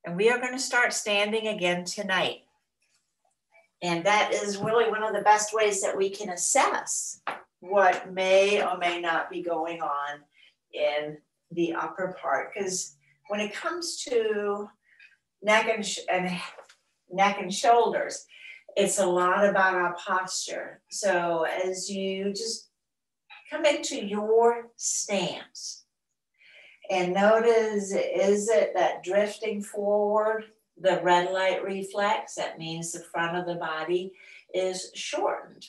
And we are going to start standing again tonight. And that is really one of the best ways that we can assess what may or may not be going on in the upper part. Because when it comes to neck and shoulders, it's a lot about our posture. So as you just come into your stance and notice, is it that drifting forward, the red light reflex? That means the front of the body is shortened.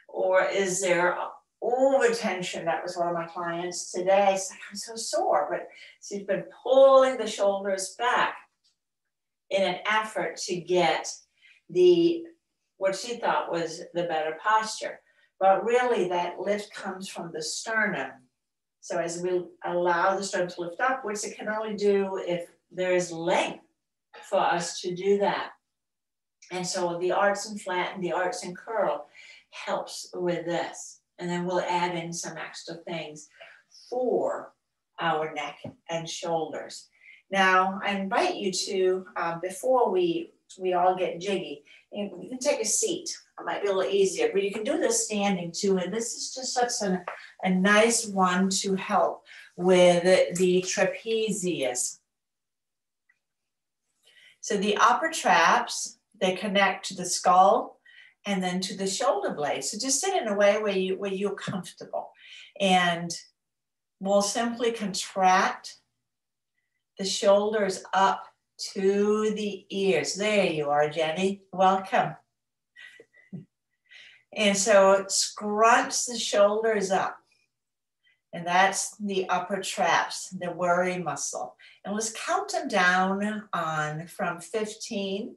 Or is there over tension? That was one of my clients today. She's like, I'm so sore, but she's been pulling the shoulders back in an effort to get what she thought was the better posture. But really that lift comes from the sternum. So as we allow the sternum to lift upwards, it can only do if there is length for us to do that. And so the arts and flatten, the arts and curl helps with this. And then we'll add in some extra things for our neck and shoulders. Now, I invite you to, before we all get jiggy, you can take a seat. It might be a little easier, but you can do this standing too. And this is just such a nice one to help with the trapezius. So the upper traps, they connect to the skull and then to the shoulder blades. So just sit in a way where you're comfortable. And we'll simply contract the shoulders up to the ears. There you are, Jenny. Welcome. And so scrunch the shoulders up. And that's the upper traps, the worry muscle. And let's count them down on from 15,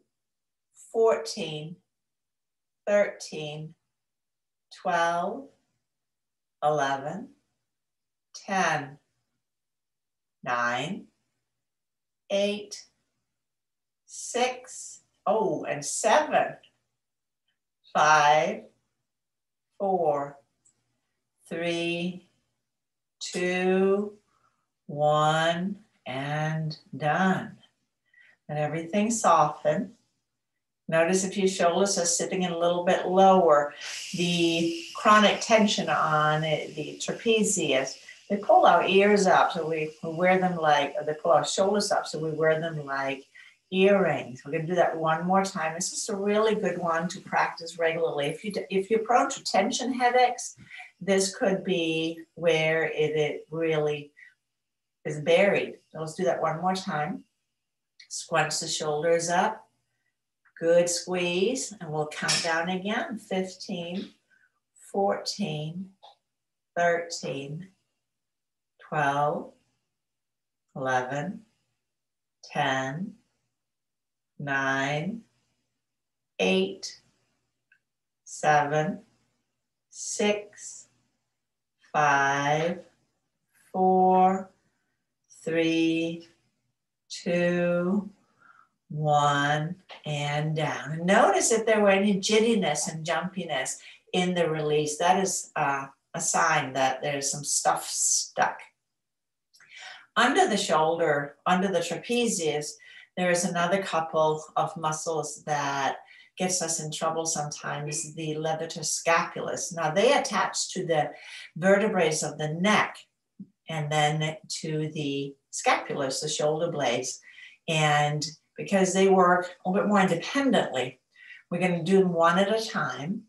14, 13, 12, 11, 10, 9, 8, 6, and 7, 5, 4, 3, 2, 1, and done. And everything soften. Notice if your shoulders are sitting a little bit lower, the chronic tension on the trapezius, they pull our ears up, so we wear them like, or they pull our shoulders up, so we wear them like earrings. We're going to do that one more time. This is a really good one to practice regularly. If you're prone to tension headaches, this could be where it really is buried. So let's do that one more time. Scrunch the shoulders up. Good squeeze. And we'll count down again. 15, 14, 13, 12, 11, 10, 9, 8, 7, 6, 5, 4, 3, 2, 1, and down. And notice if there were any jittyness and jumpiness in the release. That is a sign that there's some stuff stuck. Under the shoulder, under the trapezius, there's another couple of muscles that gets us in trouble sometimes, the levator scapulus. Now they attach to the vertebrae of the neck and then to the scapulus, the shoulder blades. And because they work a little bit more independently, we're going to do them one at a time.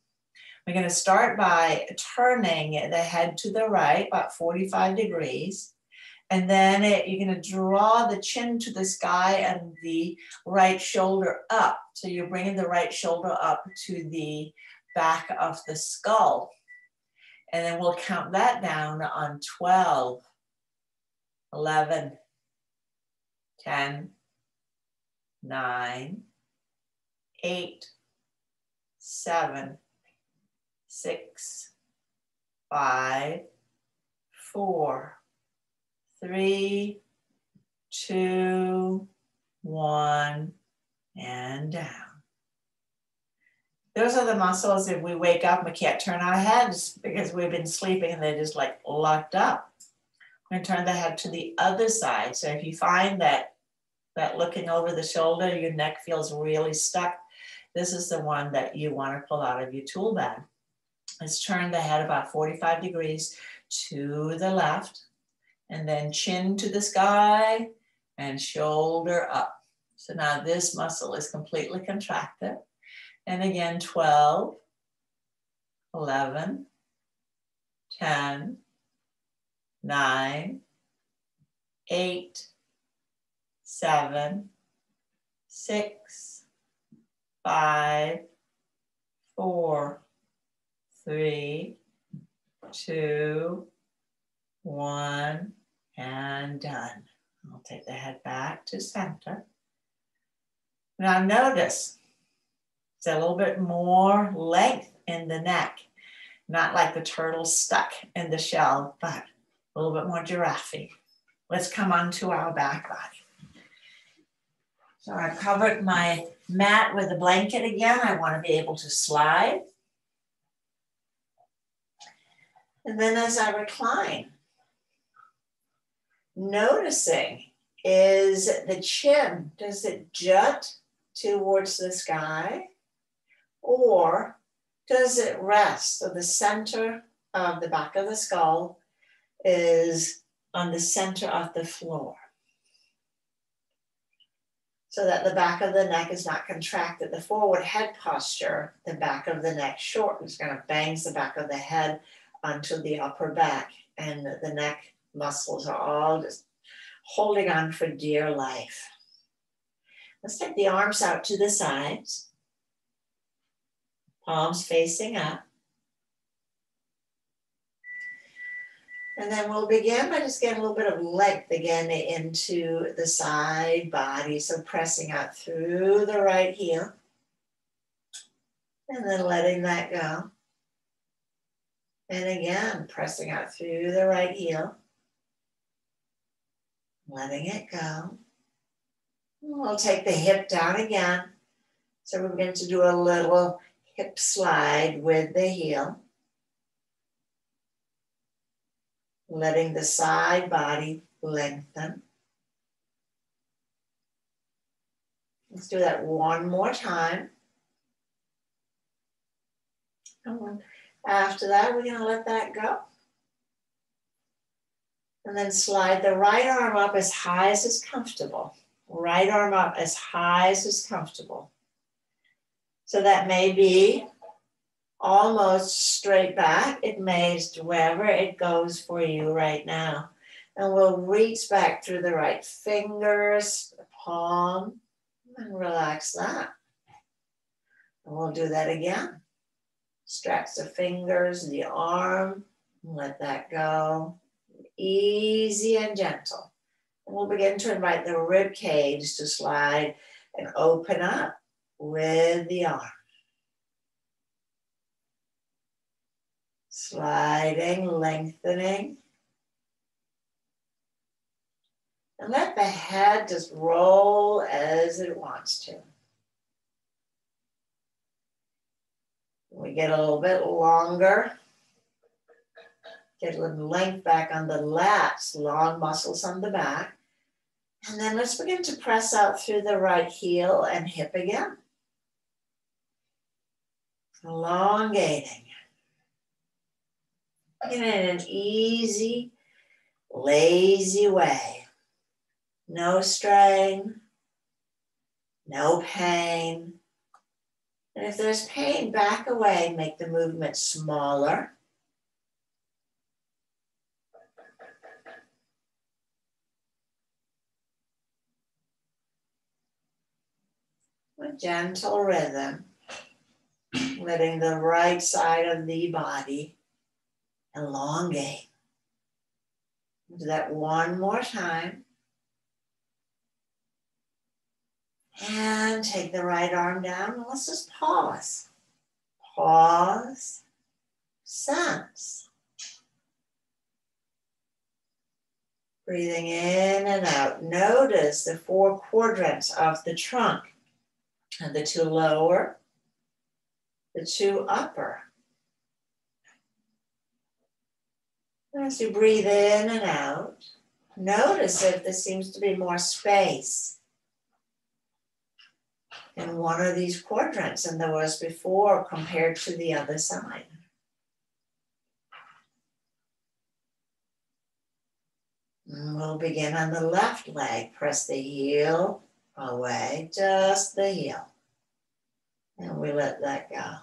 We're going to start by turning the head to the right, about 45 degrees. And then you're going to draw the chin to the sky and the right shoulder up. So you're bringing the right shoulder up to the back of the skull. And then we'll count that down on 12, 11, 10, 9, 8, 7, 6, 5, 4, 3, 2, 1, and down. Those are the muscles if we wake up, we can't turn our heads because we've been sleeping and they're just like locked up. We're going to turn the head to the other side. So if you find that That looking over the shoulder, your neck feels really stuck. This is the one that you want to pull out of your tool bag. Let's turn the head about 45 degrees to the left, and then chin to the sky and shoulder up. So now this muscle is completely contracted. And again, 12, 11, 10, 9, 8, 7, 6, 5, 4, 3, 2, 1, and done. I'll take the head back to center. Now notice, there's a little bit more length in the neck. Not like the turtle stuck in the shell, but a little bit more giraffe-y. Let's come onto our back body. So I covered my mat with a blanket again. I want to be able to slide. And then as I recline, noticing, is the chin, does it jut towards the sky, or does it rest? So the center of the back of the skull is on the center of the floor, so that the back of the neck is not contracted. The forward head posture, the back of the neck shortens, kind of bangs the back of the head onto the upper back, and the neck muscles are all just holding on for dear life. Let's take the arms out to the sides, palms facing up. And then we'll begin by just getting a little bit of length again into the side body. So pressing out through the right heel and then letting that go. And again, pressing out through the right heel, letting it go. We'll take the hip down again. So we're going to do a little hip slide with the heel. Letting the side body lengthen. Let's do that one more time. And after that, we're going to let that go. And then slide the right arm up as high as is comfortable. Right arm up as high as is comfortable. So that may be almost straight back. It may, wherever it goes for you right now. And we'll reach back through the right fingers, the palm, and relax that. And we'll do that again. Stretch the fingers, the arm, and let that go. Easy and gentle. And we'll begin to invite the rib cage to slide and open up with the arm. Sliding, lengthening. And let the head just roll as it wants to. We get a little bit longer. Get a little length back on the lats, long muscles on the back. And then let's begin to press out through the right heel and hip again. Elongating. In an easy, lazy way. No strain, no pain. And if there's pain, back away, make the movement smaller. With gentle rhythm, letting the right side of the body elongate. Do that one more time. And take the right arm down and let's just pause. Pause, sense. Breathing in and out. Notice the 4 quadrants of the trunk. And the 2 lower, the 2 upper. As you breathe in and out, notice if there seems to be more space in one of these quadrants than there was before compared to the other side. And we'll begin on the left leg. Press the heel away, just the heel. And we let that go.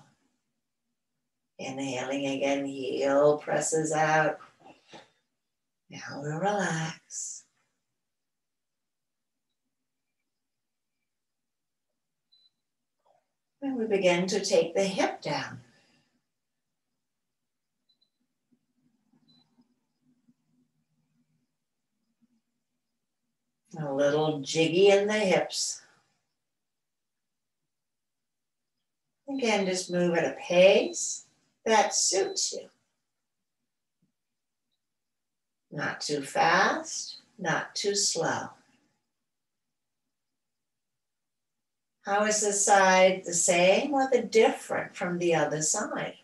Inhaling again, heel presses out. Now we relax. And we begin to take the hip down. A little jiggy in the hips. Again, just move at a pace that suits you. Not too fast, not too slow. How is the side the same or the different from the other side?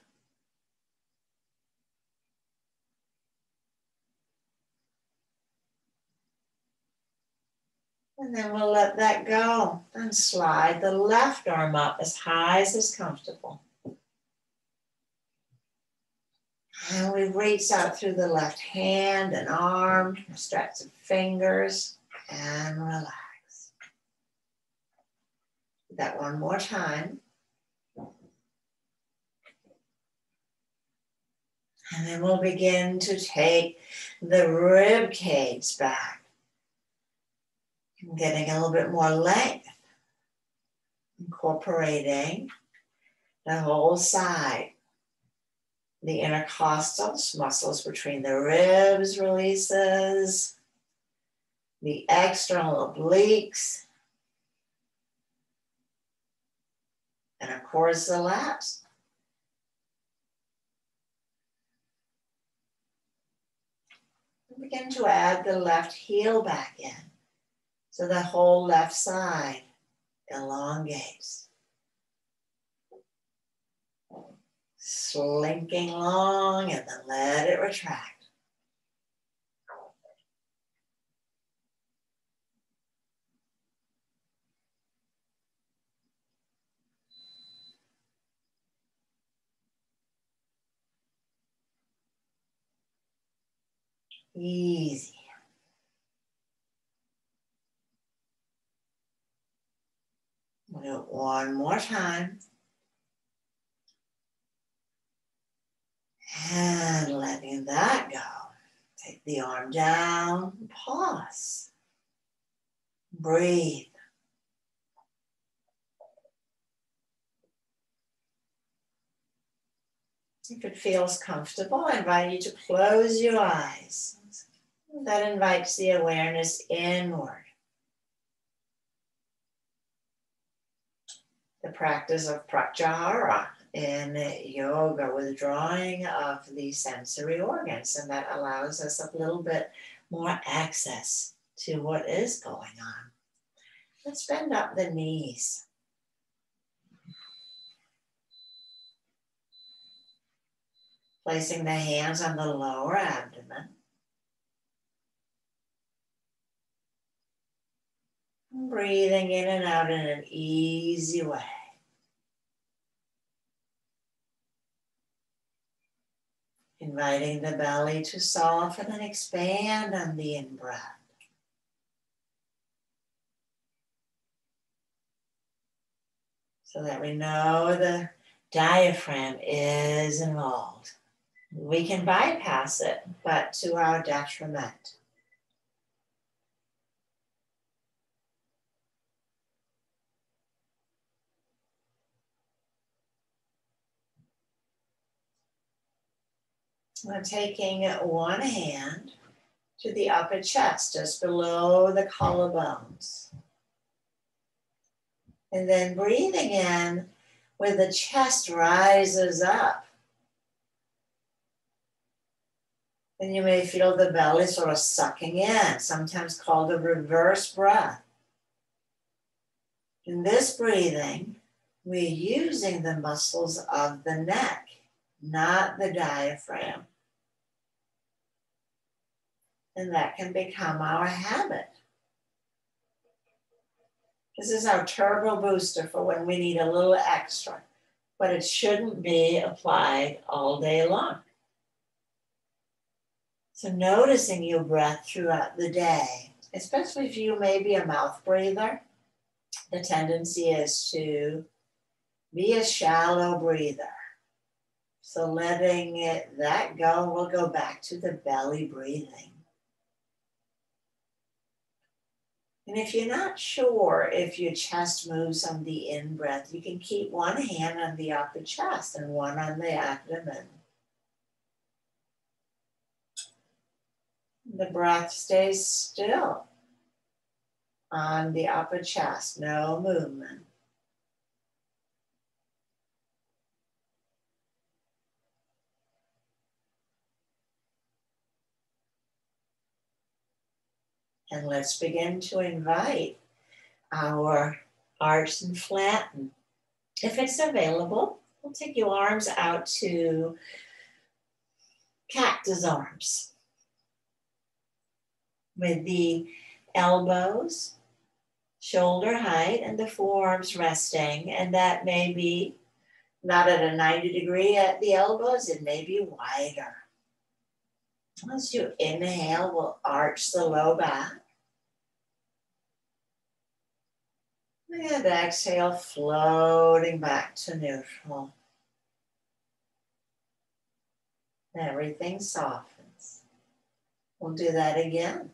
And then we'll let that go and slide the left arm up as high as is comfortable. And we reach out through the left hand and arm, stretch the fingers, and relax. Do that one more time. And then we'll begin to take the rib cage back. Getting a little bit more length, incorporating the whole side. The intercostals, muscles between the ribs releases, the external obliques, and of course the lats. Begin to add the left heel back in. So the whole left side elongates. Slinking long and then let it retract. Easy. We'll do it one more time. And letting that go. Take the arm down, pause. Breathe. If it feels comfortable, I invite you to close your eyes. That invites the awareness inward. The practice of pratyahara in yoga, withdrawing of the sensory organs, and that allows us a little bit more access to what is going on. Let's bend up the knees. Placing the hands on the lower abdomen. Breathing in and out in an easy way. Inviting the belly to soften and expand on the in-breath. So that we know the diaphragm is involved. We can bypass it, but to our detriment. I'm taking one hand to the upper chest, just below the collarbones. And then breathing in where the chest rises up. And you may feel the belly sort of sucking in, sometimes called a reverse breath. In this breathing, we're using the muscles of the neck, not the diaphragm. And that can become our habit. This is our turbo booster for when we need a little extra, but it shouldn't be applied all day long. So noticing your breath throughout the day, especially if you may be a mouth breather, the tendency is to be a shallow breather. So letting that go, we'll go back to the belly breathing. And if you're not sure if your chest moves on the in-breath, you can keep one hand on the upper chest and one on the abdomen. The breath stays still on the upper chest, no movement. And let's begin to invite our arch and flatten. If it's available, we'll take your arms out to cactus arms with the elbows shoulder height and the forearms resting. And that may be not at a 90 degree at the elbows, it may be wider. As you inhale, we'll arch the low back. And exhale, floating back to neutral. Everything softens. We'll do that again.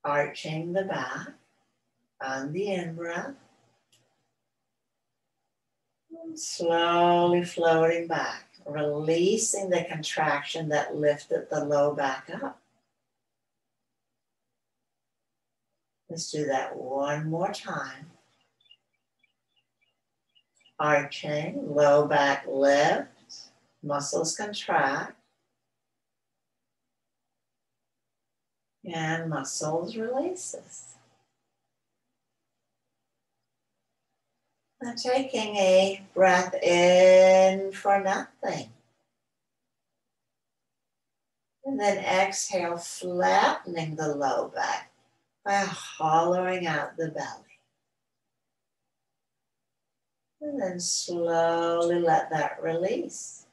Arching the back on the in-breath. And slowly floating back, releasing the contraction that lifted the low back up. Let's do that one more time. Arching, low back lift, muscles contract, and muscles releases. Now taking a breath in for nothing. And then exhale, flattening the low back by hollowing out the belly. And then slowly let that release.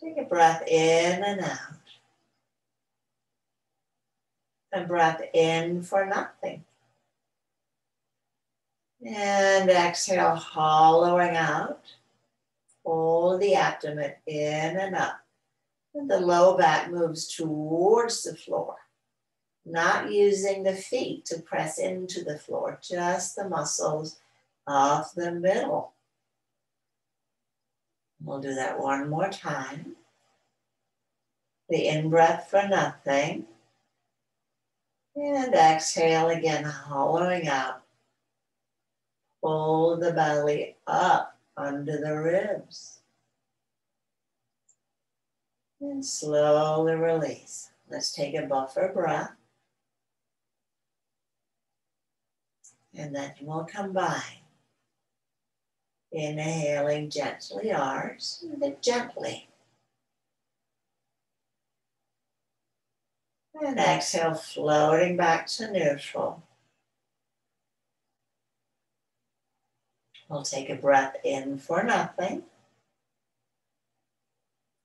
Take a breath in and out. A breath in for nothing. And exhale, hollowing out. Pull the abdomen in and up. And the low back moves towards the floor. Not using the feet to press into the floor, just the muscles of the middle. We'll do that one more time. The in-breath for nothing. And exhale again, hollowing out. Pull the belly up under the ribs. And slowly release. Let's take a buffer breath. And then we'll combine. Inhaling gently, arch, and then gently. And exhale, floating back to neutral. We'll take a breath in for nothing.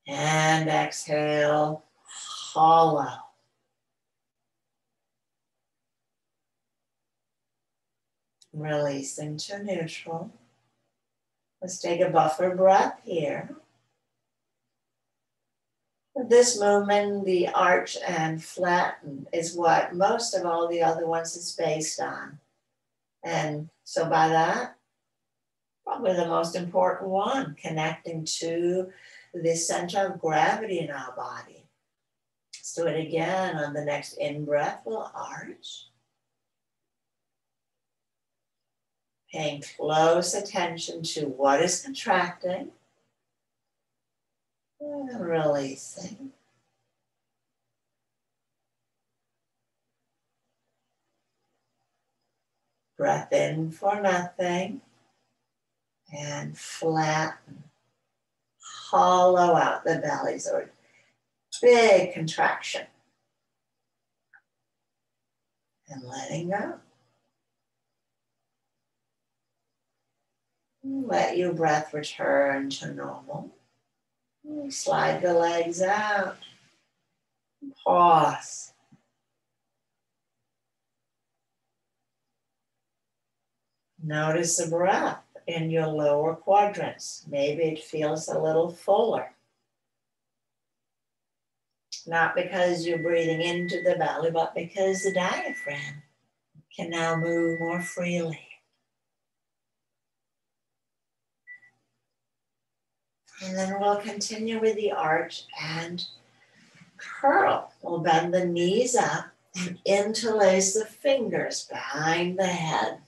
And exhale, hollow. Releasing to neutral. Let's take a buffer breath here. This movement, the arch and flatten, is what most of all the other ones is based on. And so by that, probably the most important one, connecting to the center of gravity in our body. Let's do it again. On the next in-breath, we'll arch. Paying close attention to what is contracting. And releasing. Breath in for nothing. And flatten. Hollow out the belly, so big contraction. and letting go. Let your breath return to normal. Slide the legs out. Pause. Notice the breath in your lower quadrants. Maybe it feels a little fuller. Not because you're breathing into the belly, but because the diaphragm can now move more freely. And then we'll continue with the arch and curl. We'll bend the knees up and interlace the fingers behind the head.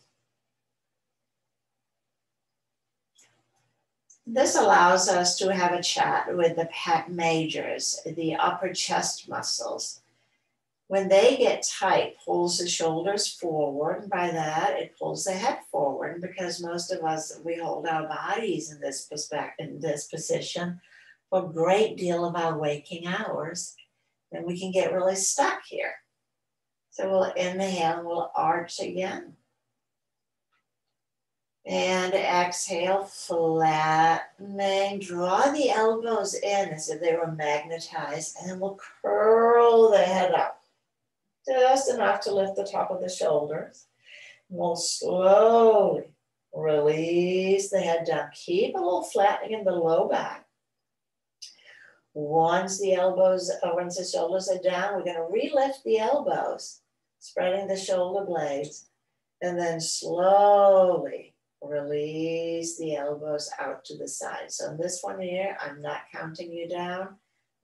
This allows us to have a chat with the pec majors, the upper chest muscles. When they get tight, pulls the shoulders forward, and by that, it pulls the head forward. Because most of us, we hold our bodies in this position for a great deal of our waking hours, then we can get really stuck here. So we'll inhale, we'll arch again. And exhale, flattening, draw the elbows in as if they were magnetized, and then we'll curl the head up. Just enough to lift the top of the shoulders. We'll slowly release the head down. Keep a little flattening in the low back. Once the shoulders are down, we're going to re-lift the elbows, spreading the shoulder blades, and then slowly release the elbows out to the side. So in this one here, I'm not counting you down.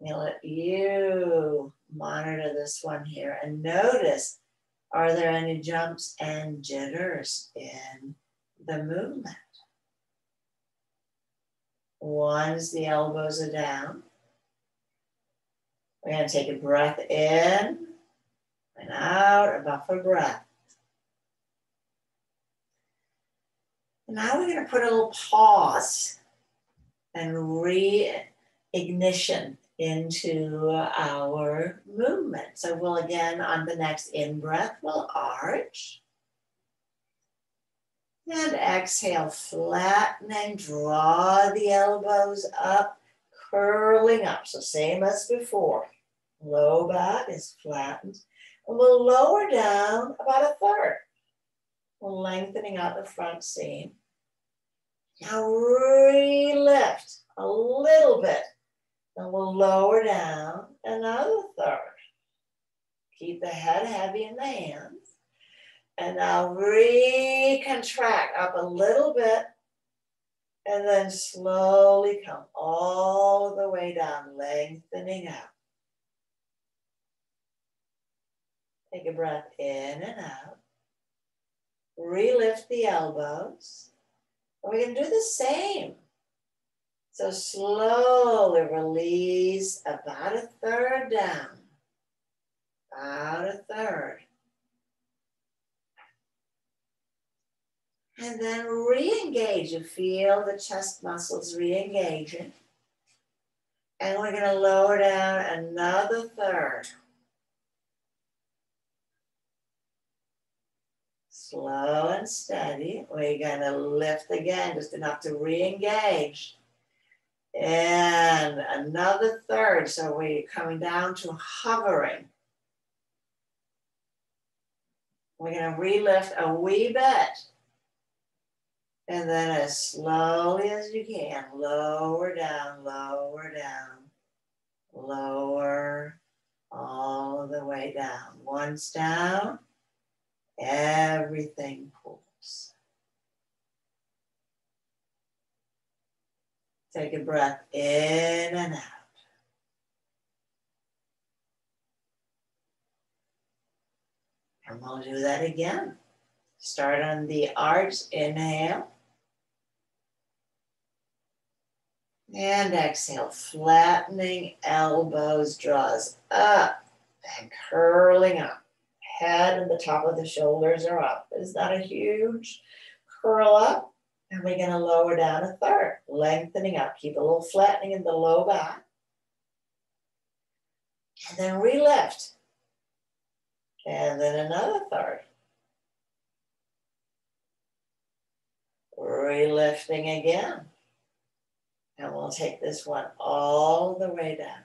I'm going to let you monitor this one here and notice, are there any jumps and jitters in the movement? Once the elbows are down, we're going to take a breath in and out, a buffer breath. And now we're going to put a little pause and re-ignition into our movement. So we'll again, on the next in-breath, we'll arch. And exhale, flattening, draw the elbows up, curling up. So same as before. Low back is flattened. And we'll lower down about a third. We're lengthening out the front seam. Now re-lift a little bit. And we'll lower down another third. Keep the head heavy in the hands. And now recontract up a little bit. And then slowly come all the way down, lengthening out. Take a breath in and out. Re-lift the elbows. And we can do the same. So slowly release about a third down. About a third. And then re-engage. You feel the chest muscles re-engaging. And we're going to lower down another third. Slow and steady. We're going to lift again, just enough to re-engage. And another third. So we're coming down to hovering. We're going to re-lift a wee bit. And then as slowly as you can, lower down, lower down, lower all the way down. Once down, everything pulls. Take a breath in and out. And we'll do that again. Start on the arch, inhale. And exhale, flattening elbows, draws up and curling up. Head and the top of the shoulders are up. It's not a huge curl up. And we're going to lower down a third, lengthening up. Keep a little flattening in the low back. And then re-lift. And then another third. Relifting again. And we'll take this one all the way down.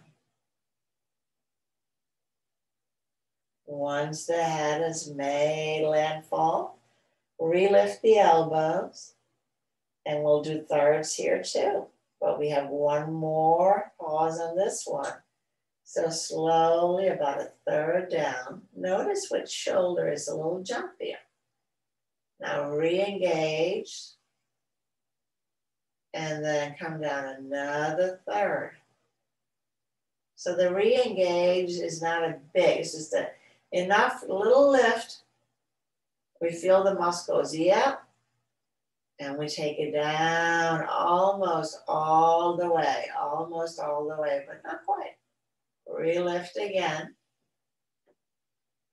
Once the head has made landfall, relift the elbows. And we'll do thirds here too. But we have one more pause on this one. So slowly, about a third down. Notice which shoulder is a little jumpier. Now re-engage. And then come down another third. So the re-engage is not a big, it's just enough, a little lift. We feel the muscles, yep. And we take it down almost all the way, but not quite. Relift again.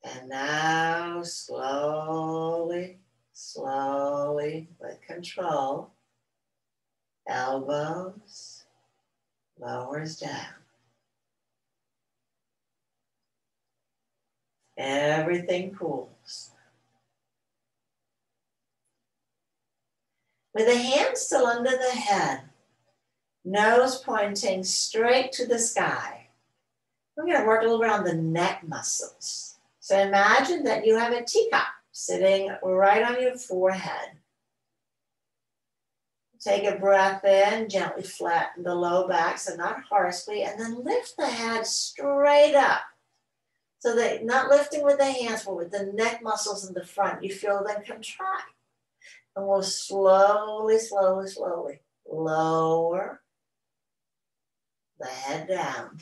And now slowly, slowly, with control, elbows, lowers down. Everything cools. With the hands still under the head, nose pointing straight to the sky. We're going to work a little bit on the neck muscles. So imagine that you have a teacup sitting right on your forehead. Take a breath in, gently flatten the low back, so not harshly, and then lift the head straight up. So that not lifting with the hands, but with the neck muscles in the front, you feel them contract. And we'll slowly, slowly, slowly lower the head down.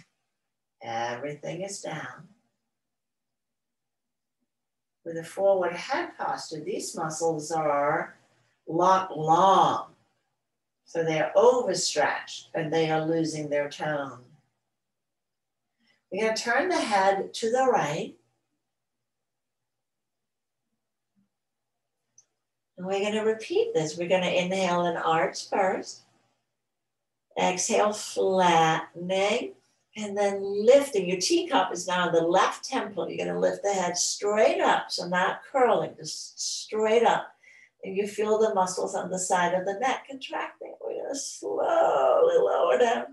Everything is down. With a forward head posture, these muscles are locked long. So they're overstretched and they are losing their tone. We're going to turn the head to the right. And we're going to repeat this. We're going to inhale and arch first. Exhale, flattening. And then lifting. Your teacup is now on the left temple. You're going to lift the head straight up. So not curling, just straight up. And you feel the muscles on the side of the neck contracting. We're going to slowly lower down.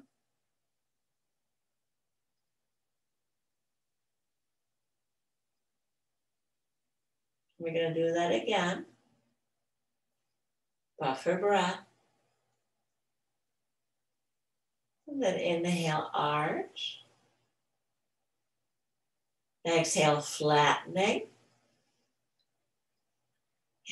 We're going to do that again. Buffer breath. And then inhale, arch. Exhale, flattening.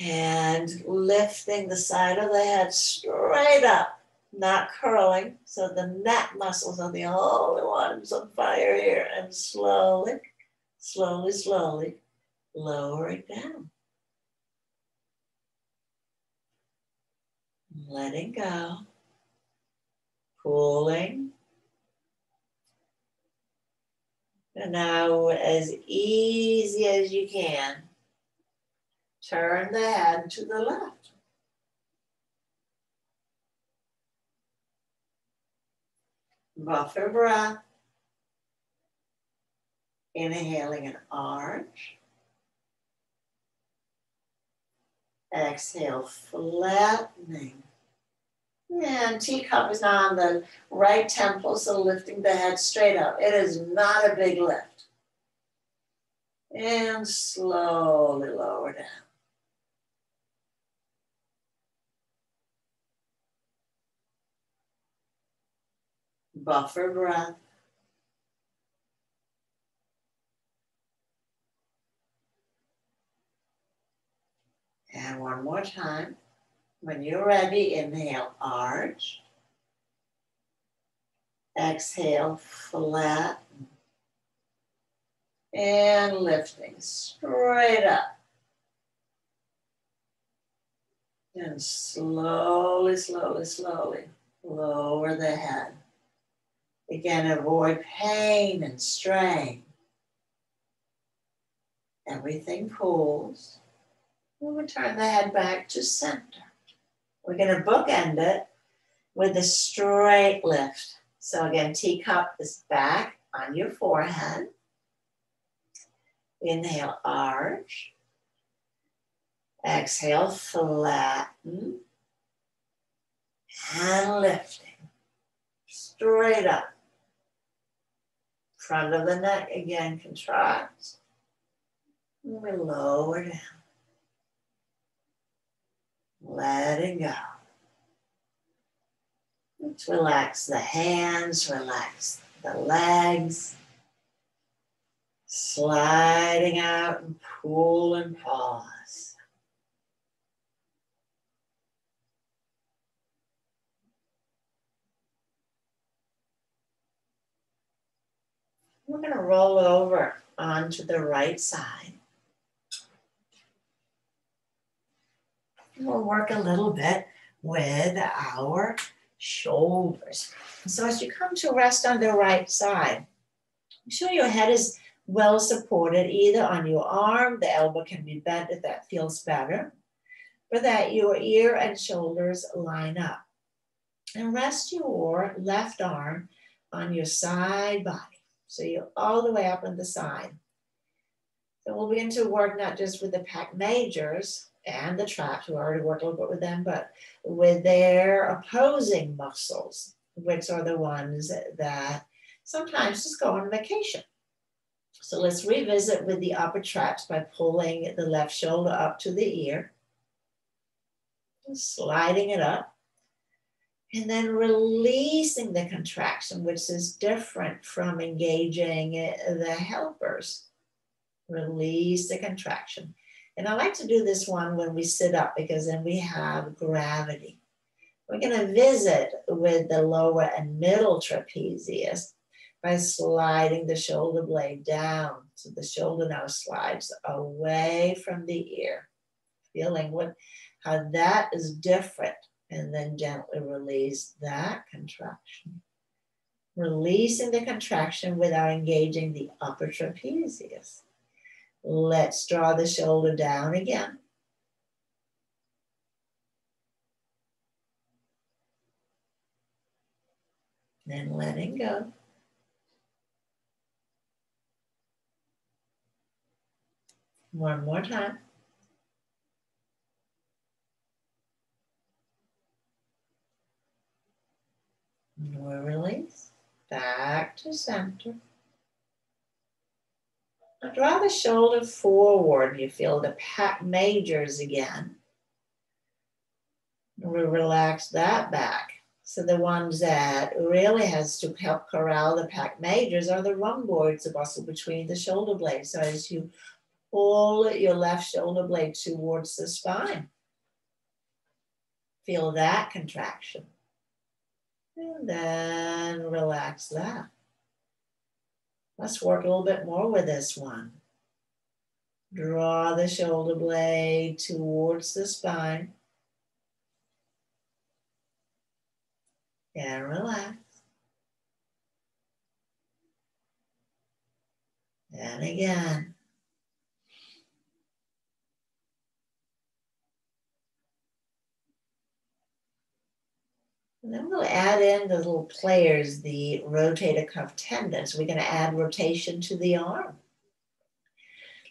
And lifting the side of the head straight up, not curling. So the neck muscles are the only ones on fire here. And slowly, slowly, slowly lower it down. Letting go. Cooling. And now, as easy as you can, turn the head to the left. Buffer breath. Inhaling an arch. Exhale, flattening. And teacup is now on the right temple, so lifting the head straight up. It is not a big lift. And slowly lower down. Buffer breath. And one more time. When you're ready, inhale, arch. Exhale, flatten. And lifting straight up. And slowly, slowly, slowly lower the head. Again, avoid pain and strain. Everything cools. We'll return the head back to center. We're going to bookend it with a straight lift. So again, teacup is back on your forehead. Inhale, arch. Exhale, flatten. And lifting. Straight up. Front of the neck again contracts. And we lower down. Letting go. Let's relax the hands, relax the legs. Sliding out and pull and pause. We're going to roll over onto the right side. We'll work a little bit with our shoulders. So as you come to rest on the right side, make sure your head is well supported either on your arm, the elbow can be bent if that feels better, or that your ear and shoulders line up. And rest your left arm on your side body. So you're all the way up on the side. So we'll begin to work not just with the pec majors and the traps, we already worked a little bit with them, but with their opposing muscles, which are the ones that sometimes just go on vacation. So let's revisit with the upper traps by pulling the left shoulder up to the ear, sliding it up, and then releasing the contraction, which is different from engaging the helpers. Release the contraction. And I like to do this one when we sit up because then we have gravity. We're going to visit with the lower and middle trapezius by sliding the shoulder blade down. So the shoulder now slides away from the ear. Feeling how that is different. And then gently release that contraction. Releasing the contraction without engaging the upper trapezius. Let's draw the shoulder down again. Then letting go. One more time. And we'll release. Back to center. Now draw the shoulder forward. You feel the pec majors again. And we relax that back. So the ones that really has to help corral the pec majors are the rhomboids, the muscle between the shoulder blades. So as you pull your left shoulder blade towards the spine, feel that contraction. And then relax that. Let's work a little bit more with this one. Draw the shoulder blade towards the spine. And relax. And again. And then we'll add in the little players, the rotator cuff tendons. We're going to add rotation to the arm.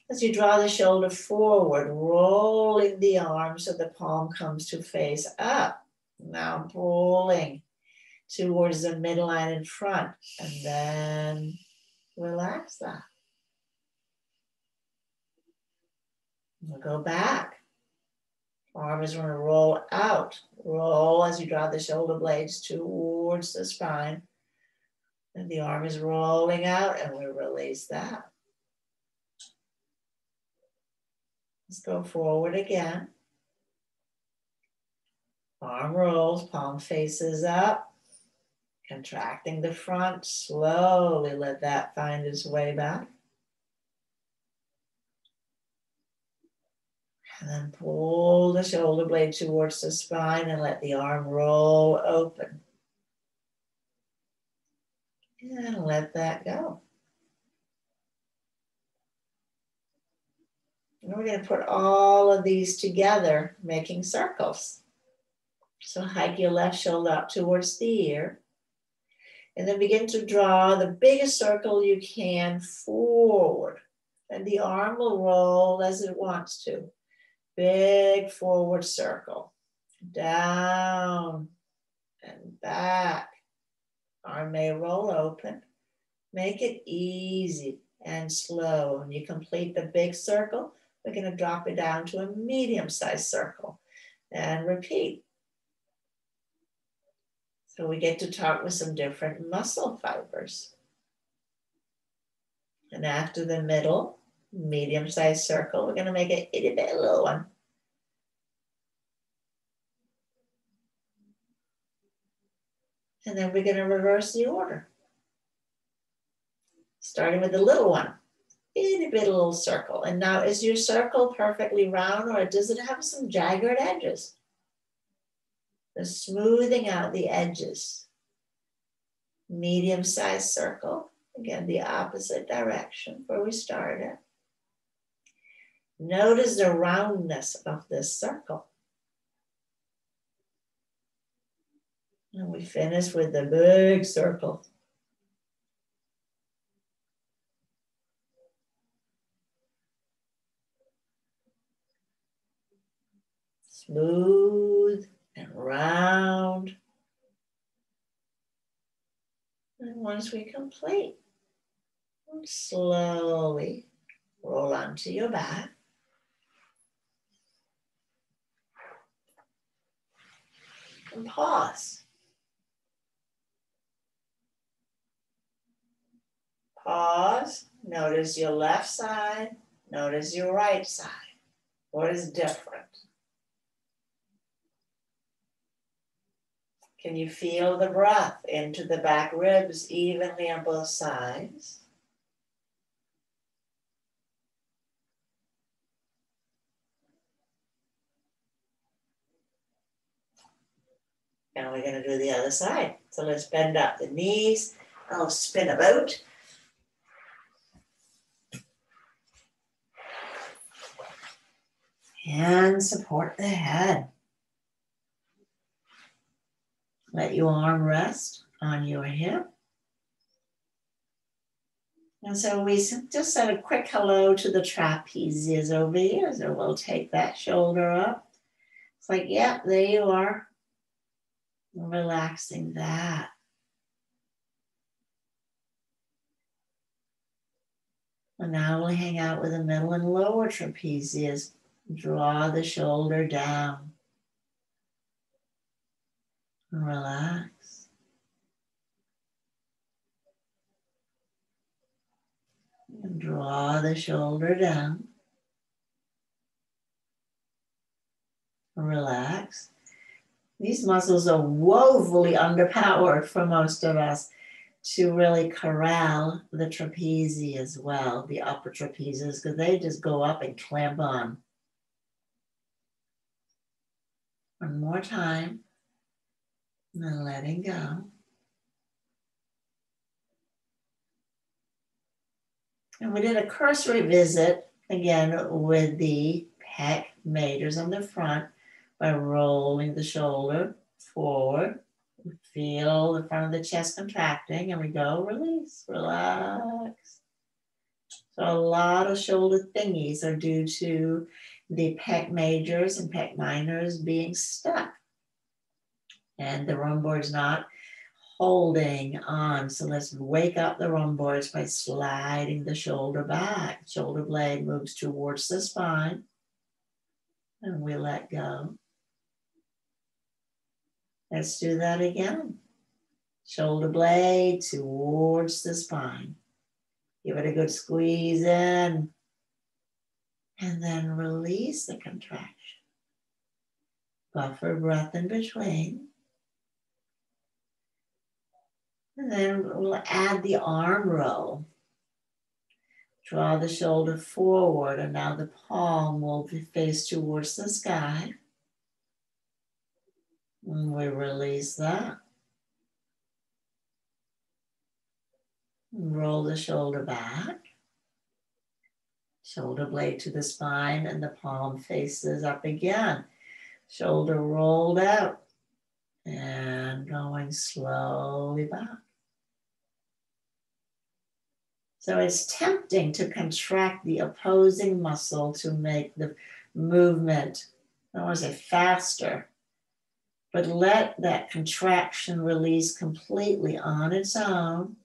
As you draw the shoulder forward, rolling the arm so the palm comes to face up. Now pulling towards the midline in front. And then relax that. We'll go back. Arm is going to roll out. Roll as you draw the shoulder blades towards the spine. And the arm is rolling out and we release that. Let's go forward again. Arm rolls, palm faces up. Contracting the front. Slowly let that find its way back. And then pull the shoulder blade towards the spine and let the arm roll open. And let that go. And we're going to put all of these together, making circles. So hike your left shoulder up towards the ear. And then begin to draw the biggest circle you can forward. And the arm will roll as it wants to. Big forward circle. Down and back. Arm may roll open. Make it easy and slow. When you complete the big circle, we're going to drop it down to a medium-sized circle and repeat. So we get to talk with some different muscle fibers. And after the middle, medium-sized circle, we're going to make an itty bitty little one. And then we're going to reverse the order. Starting with the little one, itty bitty little circle. And now, is your circle perfectly round, or does it have some jagged edges? The smoothing out the edges. Medium-sized circle. Again, the opposite direction where we started. Notice the roundness of this circle. And we finish with the big circle. Smooth and round. And once we complete, slowly roll onto your back. And pause. Pause. Notice your left side. Notice your right side. What is different? Can you feel the breath into the back ribs evenly on both sides? And we're going to do the other side. So let's bend up the knees. I'll spin about. And support the head. Let your arm rest on your hip. And so we just said a quick hello to the trapezius over here. So we'll take that shoulder up. It's like, yeah, there you are. Relaxing that. And now we'll hang out with the middle and lower trapezius. Draw the shoulder down. Relax. And draw the shoulder down. Relax. These muscles are woefully underpowered for most of us to really corral the trapezius as well, the upper trapezius, because they just go up and clamp on. One more time. And then letting go. And we did a cursory visit, again, with the pec majors on the front by rolling the shoulder forward. We feel the front of the chest contracting, and we go, release, relax. So a lot of shoulder thingies are due to the pec majors and pec minors being stuck. And the rhomboid's not holding on. So let's wake up the rhomboids by sliding the shoulder back. Shoulder blade moves towards the spine. And we let go. Let's do that again. Shoulder blade towards the spine. Give it a good squeeze in. And then release the contraction. Buffer breath in between. And then we'll add the arm roll. Draw the shoulder forward, and now the palm will be faced towards the sky. And we release that. Roll the shoulder back. Shoulder blade to the spine, and the palm faces up again. Shoulder rolled out. And going slowly back. So it's tempting to contract the opposing muscle to make the movement, I want to say faster, but let that contraction release completely on its own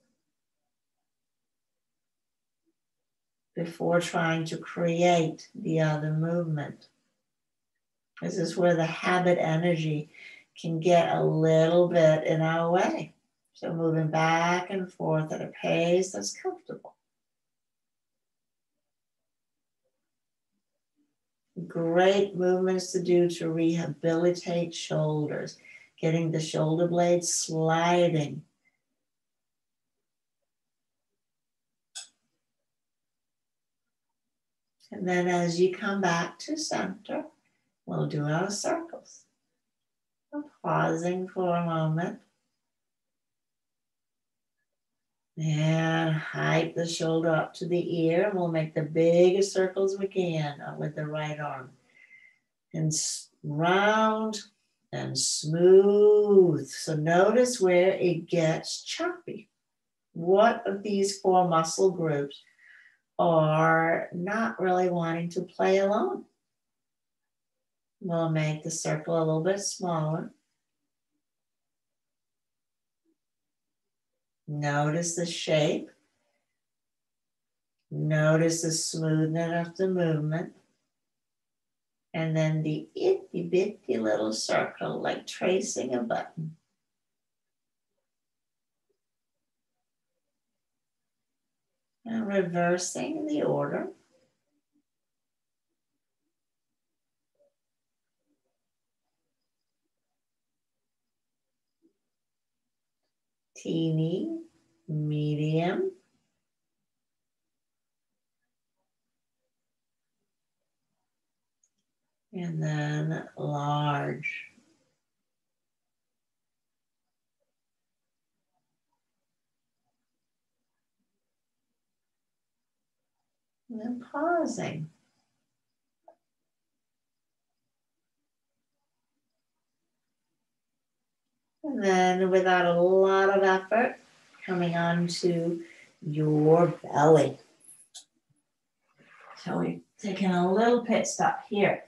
before trying to create the other movement. This is where the habit energy can get a little bit in our way. So moving back and forth at a pace that's comfortable. Great movements to do to rehabilitate shoulders, getting the shoulder blades sliding. And then as you come back to center, we'll do our circles. So pausing for a moment. And hike the shoulder up to the ear. And we'll make the biggest circles we can with the right arm. And round and smooth. So notice where it gets choppy. What of these 4 muscle groups are not really wanting to play alone? We'll make the circle a little bit smaller. Notice the shape. Notice the smoothness of the movement. And then the itty bitty little circle, like tracing a button. And reversing the order. Teeny, medium, and then large. And then pausing. And then without a lot of effort, coming onto your belly. So we've taken a little pit stop here.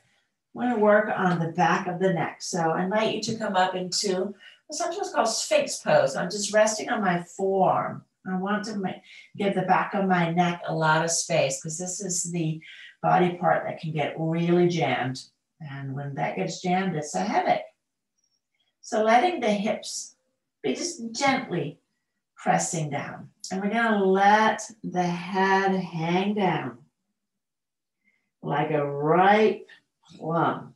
I'm going to work on the back of the neck. So I invite you to come up into what's sometimes called Sphinx pose. I'm just resting on my forearm. I want to give the back of my neck a lot of space because this is the body part that can get really jammed. And when that gets jammed, it's a headache. So letting the hips be just gently pressing down. And we're going to let the head hang down like a ripe plum.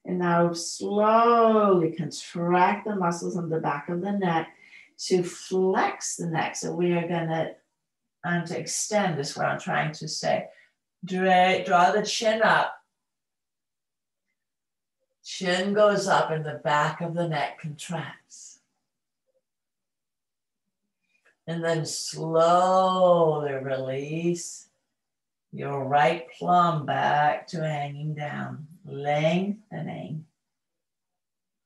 And now slowly contract the muscles on the back of the neck to flex the neck. So we are going to extend is what I'm trying to say. Draw the chin up. Chin goes up and the back of the neck contracts. And then slowly release your right plum back to hanging down. Lengthening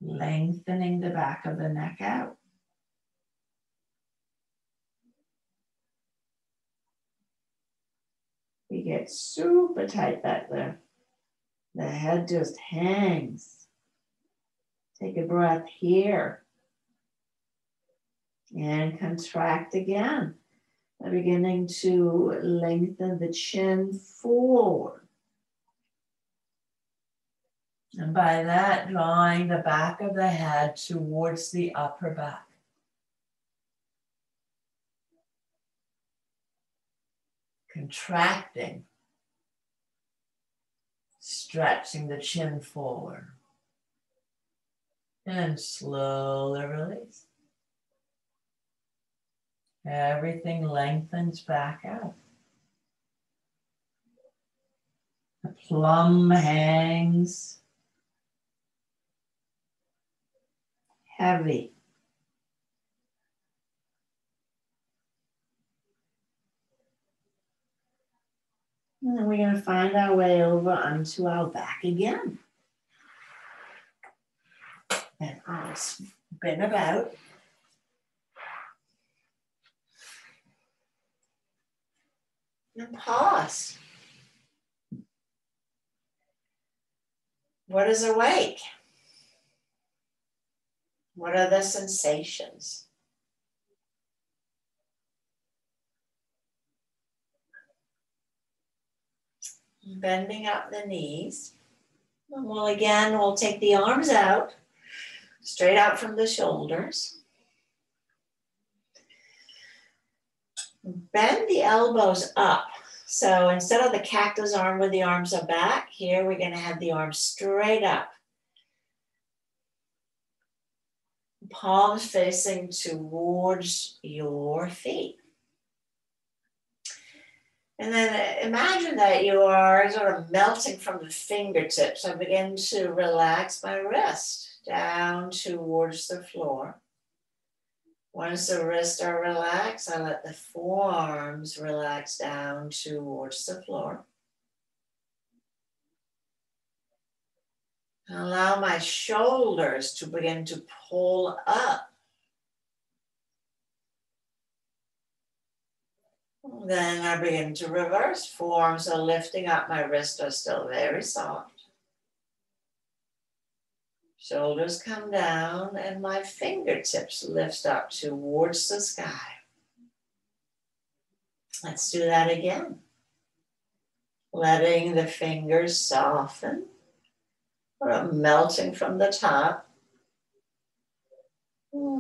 the back of the neck out. We get super tight back there. The head just hangs. Take a breath here. And contract again. We're beginning to lengthen the chin forward. And by that, drawing the back of the head towards the upper back. Contracting. Stretching the chin forward. And slowly release. Everything lengthens back out. The plum hangs heavy. And then we're going to find our way over onto our back again. And I'll spin about. And pause. What is awake? What are the sensations? Bending up the knees. And we'll take the arms out, straight out from the shoulders. Bend the elbows up. So instead of the cactus arm where the arms are back, here we're going to have the arms straight up. Palms facing towards your feet. And then imagine that you are sort of melting from the fingertips. I begin to relax my wrist down towards the floor. Once the wrists are relaxed, I let the forearms relax down towards the floor. Allow my shoulders to begin to pull up. Then I begin to reverse. Forearms are lifting up. My wrists are still very soft. Shoulders come down and my fingertips lift up towards the sky. Let's do that again. Letting the fingers soften, or melting from the top.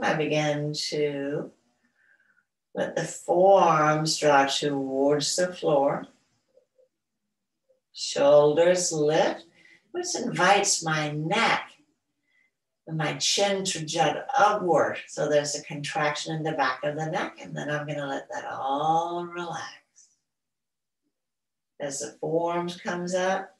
I begin to let the forearms draw towards the floor. Shoulders lift, which invites my neck and my chin to jut upward. So there's a contraction in the back of the neck, and then I'm going to let that all relax. As the forearms comes up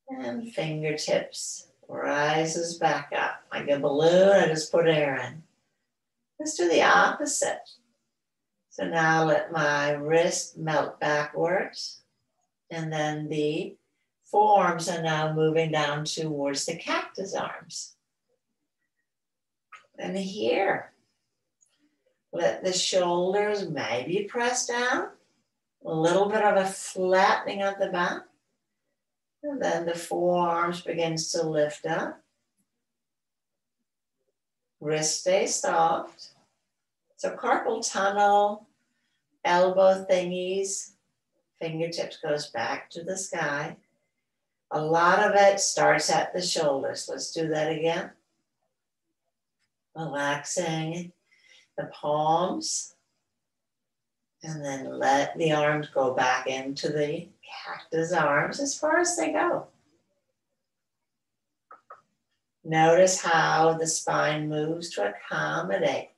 and fingertips rises back up. Like a balloon, I just put air in. Let's do the opposite. So now let my wrist melt backwards, and then the forearms are now moving down towards the cactus arms. And here, let the shoulders maybe press down, a little bit of a flattening of the back, and then the forearms begins to lift up. Wrist stays soft. So carpal tunnel, elbow thingies, fingertips goes back to the sky. A lot of it starts at the shoulders. Let's do that again. Relaxing the palms. And then let the arms go back into the cactus arms as far as they go. Notice how the spine moves to accommodate.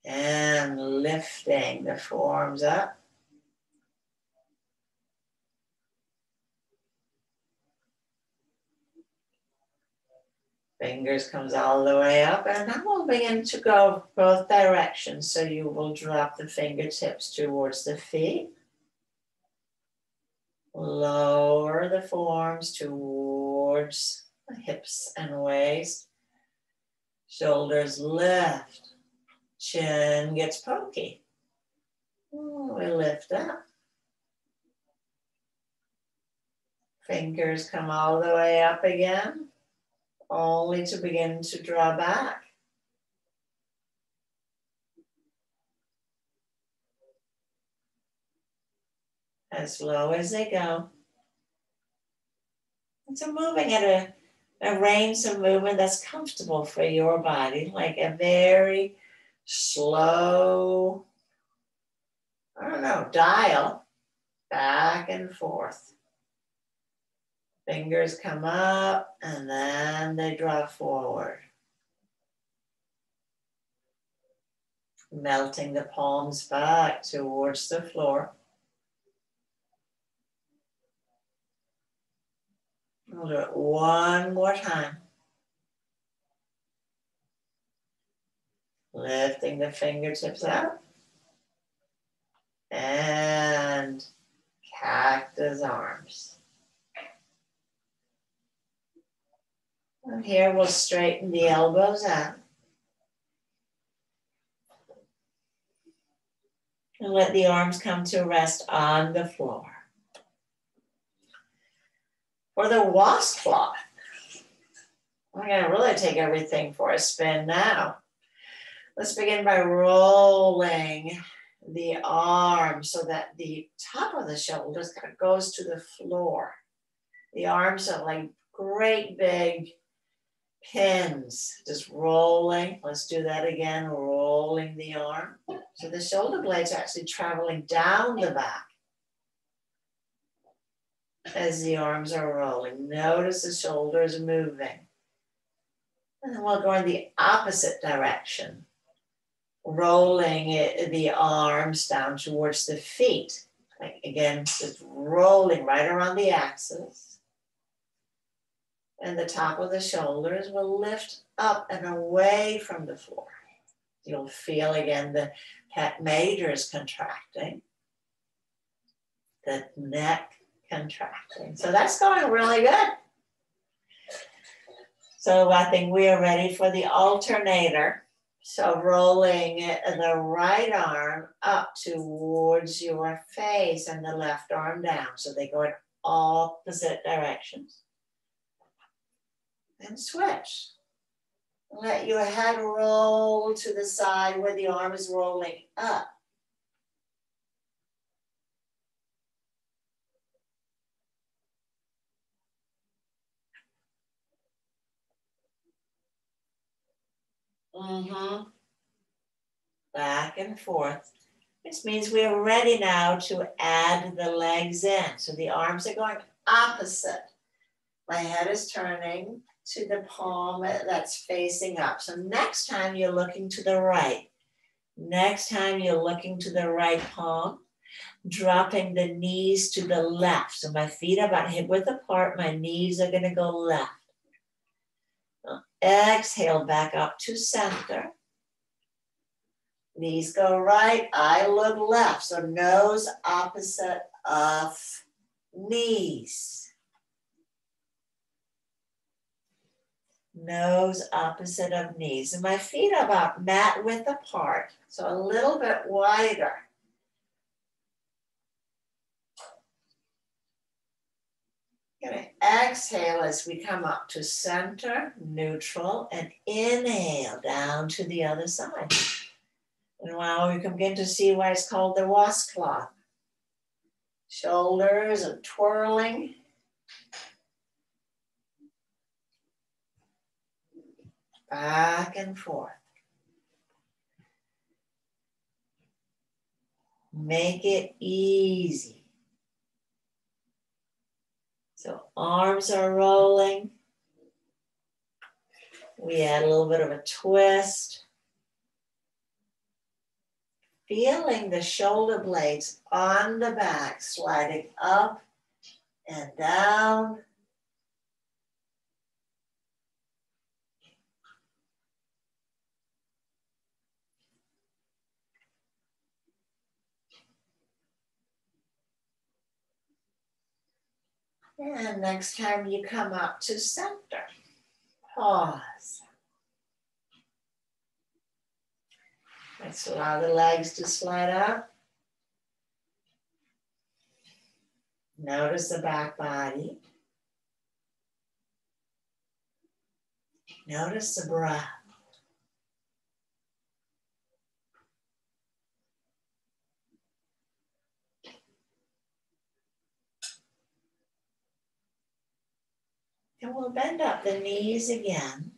And lifting the forearms up. Fingers comes all the way up, and then we'll begin to go both directions. So you will drop the fingertips towards the feet. Lower the forearms towards the hips and waist. Shoulders lift. Chin gets pokey. We lift up. Fingers come all the way up again, only to begin to draw back. As low as they go. And so moving at a range of movement that's comfortable for your body, like a very slow, dial back and forth. Fingers come up and then they draw forward. Melting the palms back towards the floor. We'll do it one more time. Lifting the fingertips up. And cactus arms. And here we'll straighten the elbows out. And let the arms come to rest on the floor. For the washcloth, we're going to really take everything for a spin now. Let's begin by rolling the arms so that the top of the shoulders kind of goes to the floor. The arms are like great big pins, just rolling. Let's do that again, rolling the arm. So the shoulder blades are actually traveling down the back as the arms are rolling. Notice the shoulders moving. And then we'll go in the opposite direction, rolling the arms down towards the feet. Like again, just rolling right around the axis. And the top of the shoulders will lift up and away from the floor. You'll feel again the pec majors contracting, the neck contracting. So that's going really good. So I think we are ready for the alternator. So rolling the right arm up towards your face and the left arm down. So they go in opposite directions. And switch. Let your head roll to the side where the arm is rolling up. Back and forth. This means we are ready now to add the legs in. So the arms are going opposite. My head is turning to the palm that's facing up. So next time you're looking to the right. Next time you're looking to the right palm, dropping the knees to the left. So my feet are about hip width apart. My knees are going to go left. Now exhale back up to center. Knees go right, I look left. So nose opposite of knees. Nose opposite of knees. And my feet are about mat width apart, so a little bit wider. Going to exhale as we come up to center, neutral, and inhale down to the other side. And now we can begin to see why it's called the washcloth. Shoulders are twirling. Back and forth. Make it easy. So arms are rolling. We add a little bit of a twist. Feeling the shoulder blades on the back, sliding up and down. And next time you come up to center, pause. Let's allow the legs to slide up. Notice the back body. Notice the breath. And we'll bend up the knees again.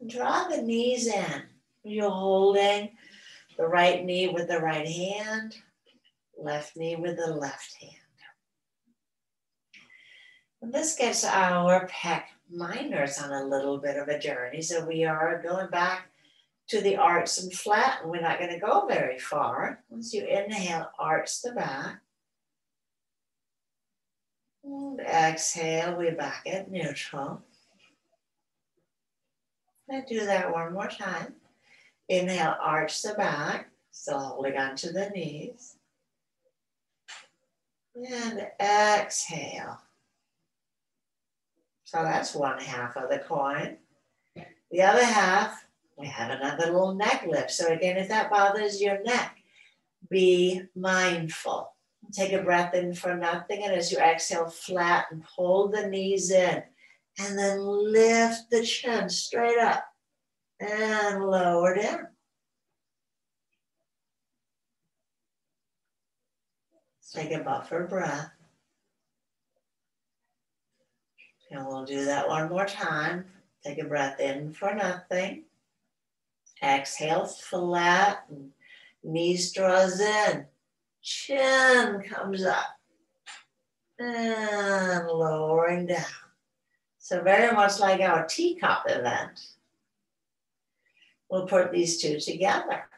Draw the knees in. You're holding the right knee with the right hand, left knee with the left hand. And this gets our pec minors on a little bit of a journey. So we are going back to the arch and flatten. We're not going to go very far. Once you inhale, arch the back. And exhale, we're back at neutral. Let's do that one more time. Inhale, arch the back, still holding on to the knees. And exhale. So that's one half of the coin. The other half, We have another little neck lift. So again, if that bothers your neck, be mindful. Take a breath in for nothing, and as you exhale, flatten, hold the knees in, and then lift the chin straight up and lower down. Take a buffer breath. And we'll do that one more time. Take a breath in for nothing. Exhale, flatten. Knees draws in. Chin comes up. And lowering down. So very much like our teacup event. We'll put these two together.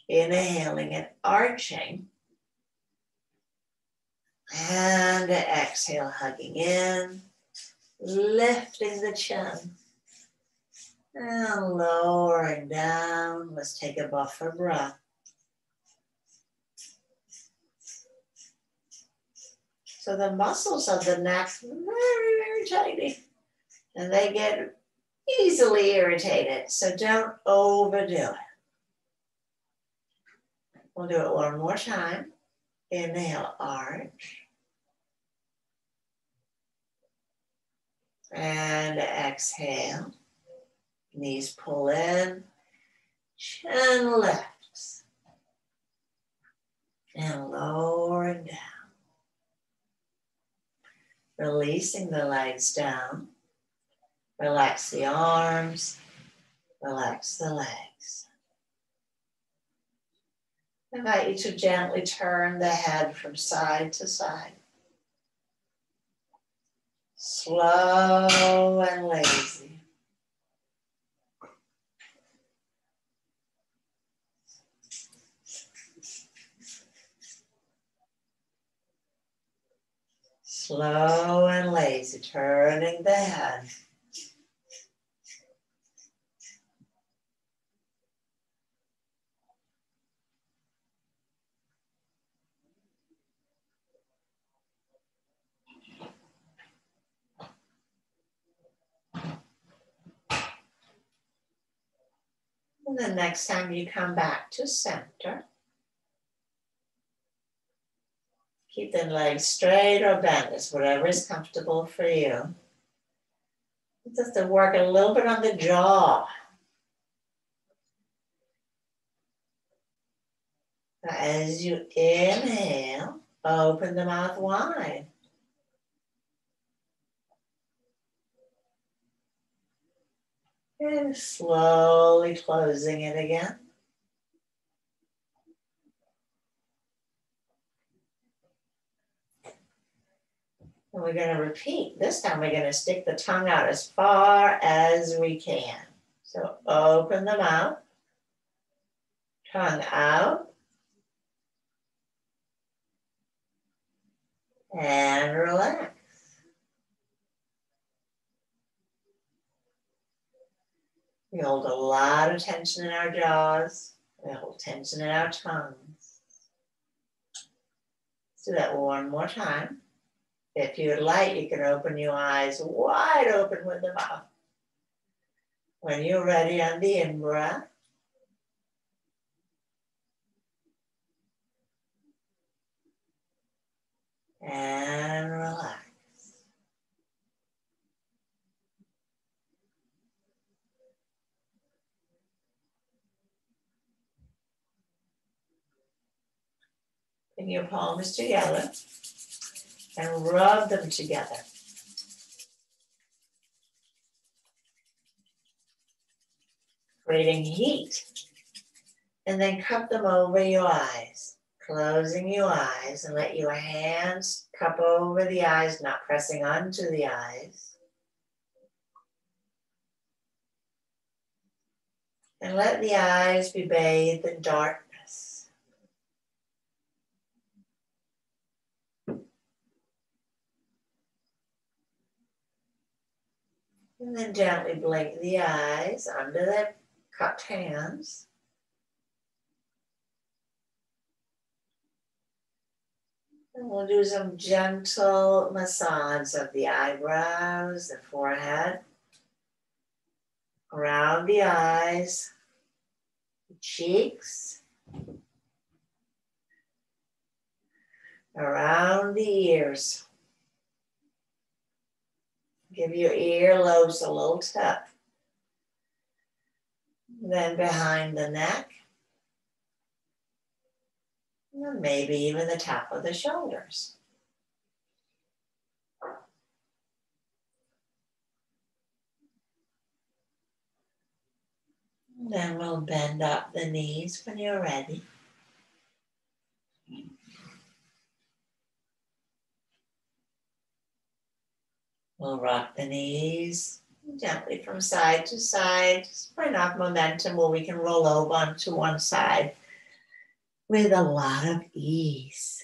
Inhaling and arching. And exhale, hugging in. Lifting the chin. And lowering down. Let's take a buffer breath. So the muscles of the neck are very, very tiny. And they get easily irritated. So don't overdo it. We'll do it one more time. Inhale, arch. And exhale. Knees pull in. Chin lifts. And lowering down. Releasing the legs down. Relax the arms. Relax the legs. I invite you to gently turn the head from side to side. Slow and lazy. Slow and lazy, turning the head. And the next time you come back to center, keep the legs straight or bent, it's whatever is comfortable for you. Just to work a little bit on the jaw. As you inhale, open the mouth wide. And slowly closing it again. And we're going to repeat. This time we're going to stick the tongue out as far as we can. So open the mouth, tongue out, and relax. We hold a lot of tension in our jaws. We hold tension in our tongues. Let's do that one more time. If you would like, you can open your eyes wide open with the mouth. When you're ready on the in-breath, and relax. Bring your palms together and rub them together. Creating heat. And then cup them over your eyes. Closing your eyes and let your hands cup over the eyes, not pressing onto the eyes. And let the eyes be bathed in darkness. And then gently blink the eyes under the cupped hands. And we'll do some gentle massage of the eyebrows, the forehead. around the eyes, the cheeks, around the ears. Give your earlobes a little tap. Then behind the neck. And maybe even the top of the shoulders. Then we'll bend up the knees when you're ready. We'll rock the knees gently from side to side, just for enough momentum where we can roll over onto one side with a lot of ease.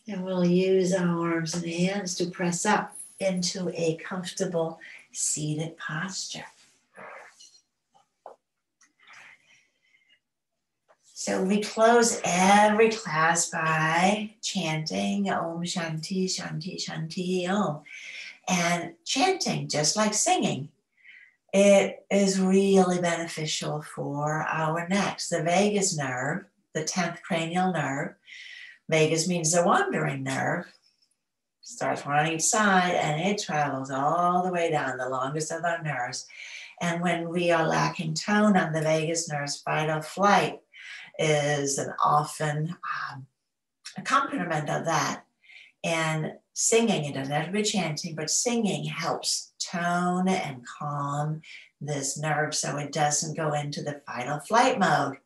And we'll use our arms and hands to press up into a comfortable seated posture. So we close every class by chanting Om Shanti, Shanti, Shanti, Om. And chanting, just like singing, it is really beneficial for our necks. The vagus nerve, the 10th cranial nerve, vagus means the wandering nerve, starts on each side and it travels all the way down, the longest of our nerves. And when we are lacking tone on the vagus nerves, fight or flight is an often accompaniment of that. And singing, it doesn't have to be chanting, but singing helps tone and calm this nerve so it doesn't go into the fight or flight mode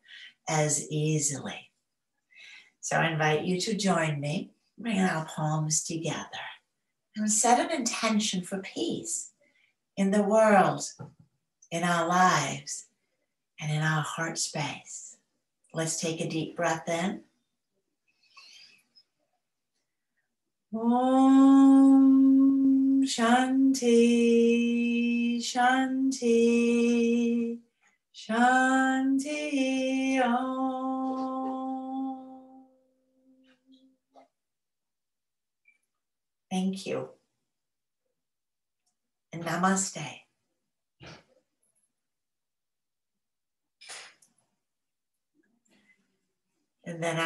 as easily. So I invite you to join me, bring our palms together, and set an intention for peace in the world, in our lives, and in our heart space. Let's take a deep breath in. Om Shanti, Shanti, Shanti Om. Thank you. And namaste. And then